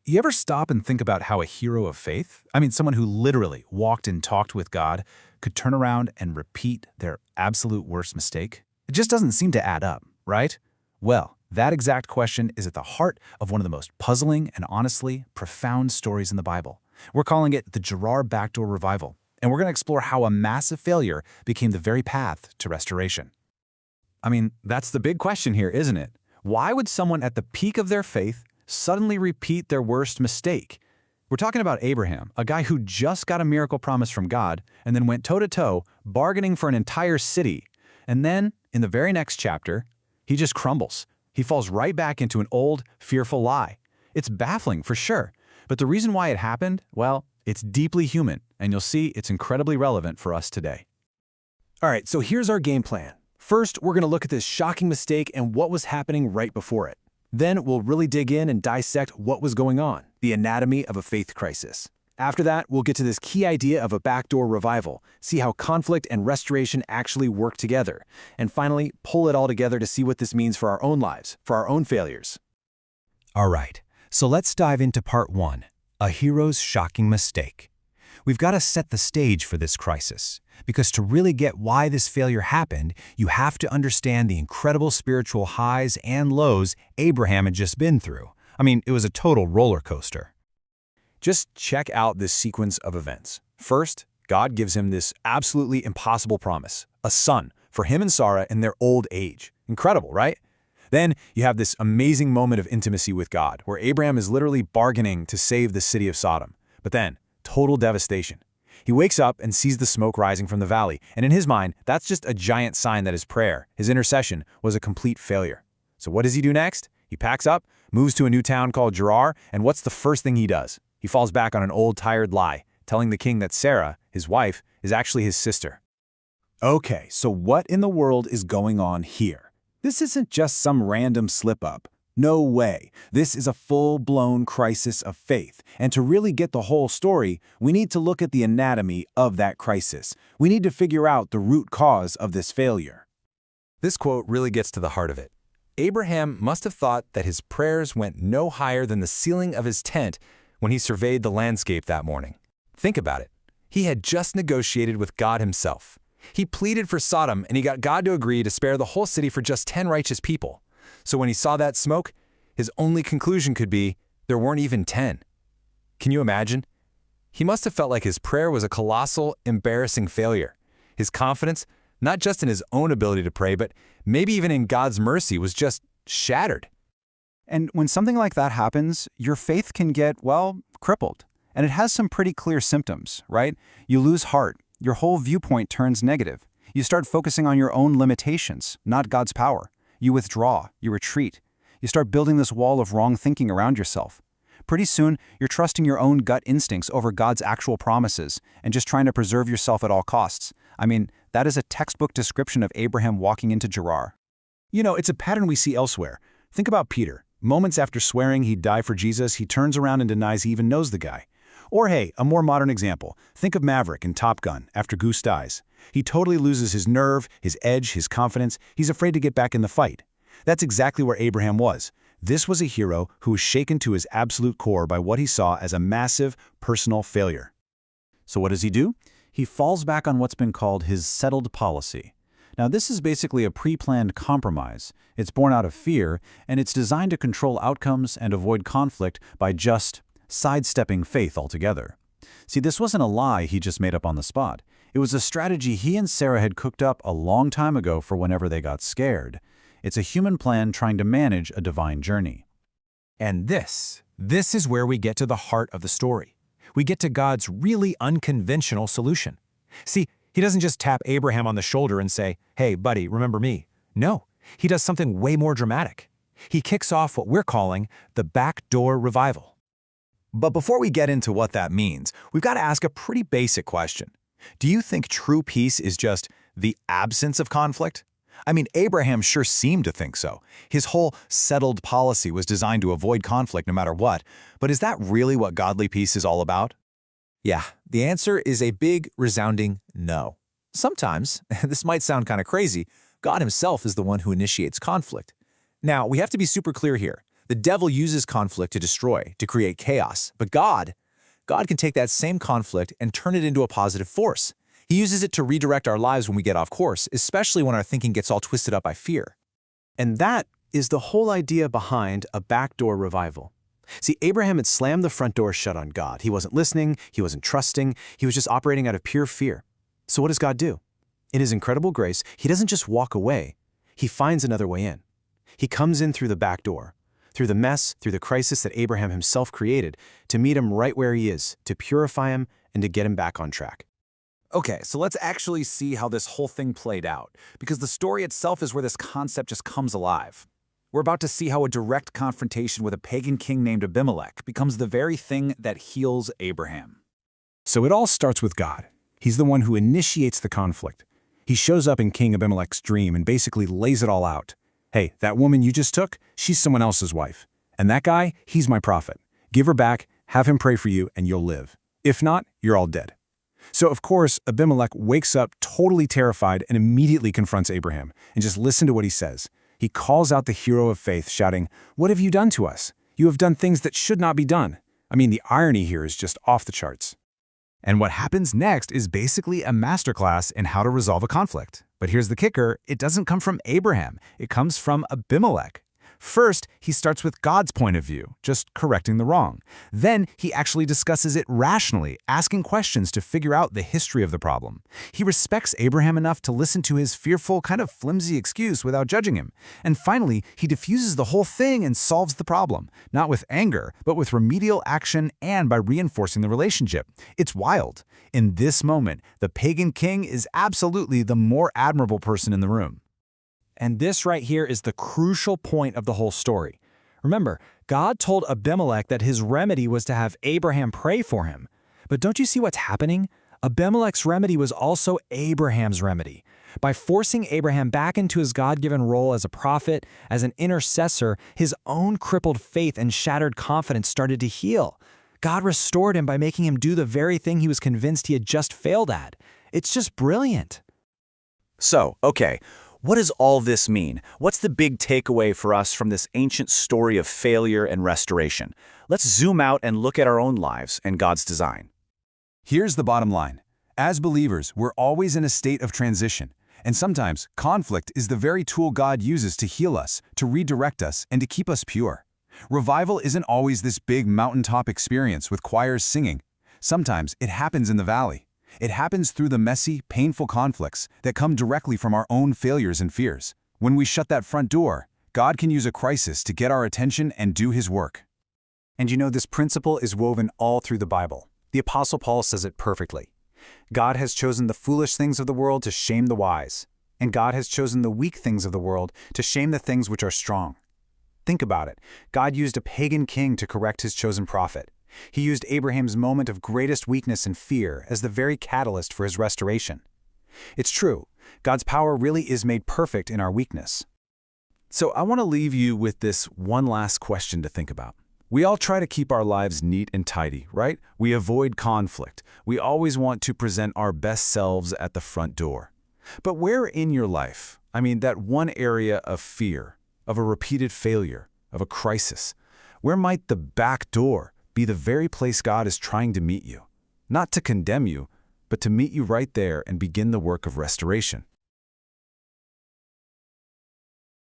You ever stop and think about how a hero of faith, someone who literally walked and talked with God, could turn around and repeat their absolute worst mistake? It just doesn't seem to add up, right? Well, that exact question is at the heart of one of the most puzzling and honestly profound stories in the Bible. We're calling it the Gerar BackDoor revival, and we're going to explore how a massive failure became the very path to restoration. That's the big question here, isn't it? Why would someone at the peak of their faith suddenly repeat their worst mistake? We're talking about Abraham, a guy who just got a miracle promise from God and then went toe-to-toe, bargaining for an entire city. And then, in the very next chapter, he just crumbles. He falls right back into an old, fearful lie. It's baffling for sure, but the reason why it happened, well, it's deeply human, and you'll see it's incredibly relevant for us today. All right, so here's our game plan. First, we're going to look at this shocking mistake and what was happening right before it. Then we'll really dig in and dissect what was going on, the anatomy of a faith crisis. After that, we'll get to this key idea of a backdoor revival, see how conflict and restoration actually work together, and finally, pull it all together to see what this means for our own lives, for our own failures. All right, so let's dive into part 1, a hero's shocking mistake. We've got to set the stage for this crisis, because to really get why this failure happened, you have to understand the incredible spiritual highs and lows Abraham had just been through. It was a total roller coaster. Just check out this sequence of events. First, God gives him this absolutely impossible promise, a son for him and Sarah in their old age. Incredible, right? Then you have this amazing moment of intimacy with God, where Abraham is literally bargaining to save the city of Sodom. But then, total devastation. He wakes up and sees the smoke rising from the valley, and in his mind, that's just a giant sign that his prayer, his intercession, was a complete failure. So what does he do next? He packs up, moves to a new town called Gerar, and what's the first thing he does? He falls back on an old, tired lie, telling the king that Sarah, his wife, is actually his sister. Okay, so what in the world is going on here? This isn't just some random slip-up. No way. This is a full-blown crisis of faith. And to really get the whole story, we need to look at the anatomy of that crisis. We need to figure out the root cause of this failure. This quote really gets to the heart of it. Abraham must have thought that his prayers went no higher than the ceiling of his tent when he surveyed the landscape that morning. Think about it. He had just negotiated with God himself. He pleaded for Sodom, and he got God to agree to spare the whole city for just 10 righteous people. So when he saw that smoke, his only conclusion could be, there weren't even 10. Can you imagine? He must have felt like his prayer was a colossal, embarrassing failure. His confidence, not just in his own ability to pray, but maybe even in God's mercy, was just shattered. And when something like that happens, your faith can get, crippled. And it has some pretty clear symptoms, right? You lose heart. Your whole viewpoint turns negative. You start focusing on your own limitations, not God's power. You withdraw. You retreat. You start building this wall of wrong thinking around yourself. Pretty soon, you're trusting your own gut instincts over God's actual promises and just trying to preserve yourself at all costs. That is a textbook description of Abraham walking into Gerar. It's a pattern we see elsewhere. Think about Peter. Moments after swearing he'd die for Jesus, he turns around and denies he even knows the guy. Or hey, a more modern example. Think of Maverick in Top Gun after Goose dies. He totally loses his nerve, his edge, his confidence. He's afraid to get back in the fight. That's exactly where Abraham was. This was a hero who was shaken to his absolute core by what he saw as a massive personal failure. So what does he do? He falls back on what's been called his settled policy. Now, this is basically a pre-planned compromise. It's born out of fear, and it's designed to control outcomes and avoid conflict by just sidestepping faith altogether. See, this wasn't a lie he just made up on the spot. It was a strategy he and Sarah had cooked up a long time ago for whenever they got scared. It's a human plan trying to manage a divine journey. And this is where we get to the heart of the story. We get to God's really unconventional solution. See, he doesn't just tap Abraham on the shoulder and say, "Hey, buddy, remember me?" No, he does something way more dramatic. He kicks off what we're calling the backdoor revival. But before we get into what that means, we've got to ask a pretty basic question. Do you think true peace is just the absence of conflict? Abraham sure seemed to think so. His whole settled policy was designed to avoid conflict no matter what. But is that really what godly peace is all about? Yeah, the answer is a big, resounding no. Sometimes, this might sound kind of crazy, God himself is the one who initiates conflict. Now, we have to be super clear here. The devil uses conflict to destroy, to create chaos. But God can take that same conflict and turn it into a positive force. He uses it to redirect our lives when we get off course, especially when our thinking gets all twisted up by fear. And that is the whole idea behind a backdoor revival. See, Abraham had slammed the front door shut on God. He wasn't listening, he wasn't trusting, he was just operating out of pure fear. So what does God do? In his incredible grace, he doesn't just walk away, he finds another way in. He comes in through the back door, through the mess, through the crisis that Abraham himself created, to meet him right where he is, to purify him, and to get him back on track. Okay, so let's actually see how this whole thing played out, because the story itself is where this concept just comes alive. We're about to see how a direct confrontation with a pagan king named Abimelech becomes the very thing that heals Abraham. So it all starts with God. He's the one who initiates the conflict. He shows up in King Abimelech's dream and basically lays it all out. Hey, that woman you just took, she's someone else's wife. And that guy, he's my prophet. Give her back, have him pray for you, and you'll live. If not, you're all dead. So, of course, Abimelech wakes up totally terrified and immediately confronts Abraham. And just listen to what he says. He calls out the hero of faith, shouting, "What have you done to us? You have done things that should not be done." I mean, the irony here is just off the charts. And what happens next is basically a masterclass in how to resolve a conflict. But here's the kicker, it doesn't come from Abraham, it comes from Abimelech. First, he starts with God's point of view, just correcting the wrong. Then, he actually discusses it rationally, asking questions to figure out the history of the problem. He respects Abraham enough to listen to his fearful, kind of flimsy excuse without judging him. And finally, he diffuses the whole thing and solves the problem, not with anger, but with remedial action and by reinforcing the relationship. It's wild. In this moment, the pagan king is absolutely the more admirable person in the room. And this right here is the crucial point of the whole story. Remember, God told Abimelech that his remedy was to have Abraham pray for him. But don't you see what's happening? Abimelech's remedy was also Abraham's remedy. By forcing Abraham back into his God-given role as a prophet, as an intercessor, his own crippled faith and shattered confidence started to heal. God restored him by making him do the very thing he was convinced he had just failed at. It's just brilliant. So, okay, what does all this mean? What's the big takeaway for us from this ancient story of failure and restoration? Let's zoom out and look at our own lives and God's design. Here's the bottom line. As believers, we're always in a state of transition. And sometimes, conflict is the very tool God uses to heal us, to redirect us, and to keep us pure. Revival isn't always this big mountaintop experience with choirs singing. Sometimes it happens in the valley. It happens through the messy, painful conflicts that come directly from our own failures and fears. When we shut that front door, God can use a crisis to get our attention and do His work. And you know, this principle is woven all through the Bible. The Apostle Paul says it perfectly. God has chosen the foolish things of the world to shame the wise, and God has chosen the weak things of the world to shame the things which are strong. Think about it. God used a pagan king to correct his chosen prophet. He used Abraham's moment of greatest weakness and fear as the very catalyst for his restoration. It's true, God's power really is made perfect in our weakness. So I want to leave you with this one last question to think about. We all try to keep our lives neat and tidy, right? We avoid conflict. We always want to present our best selves at the front door. But where in your life, that one area of fear, of a repeated failure, of a crisis, where might the back door be the very place God is trying to meet you? Not to condemn you, but to meet you right there and begin the work of restoration.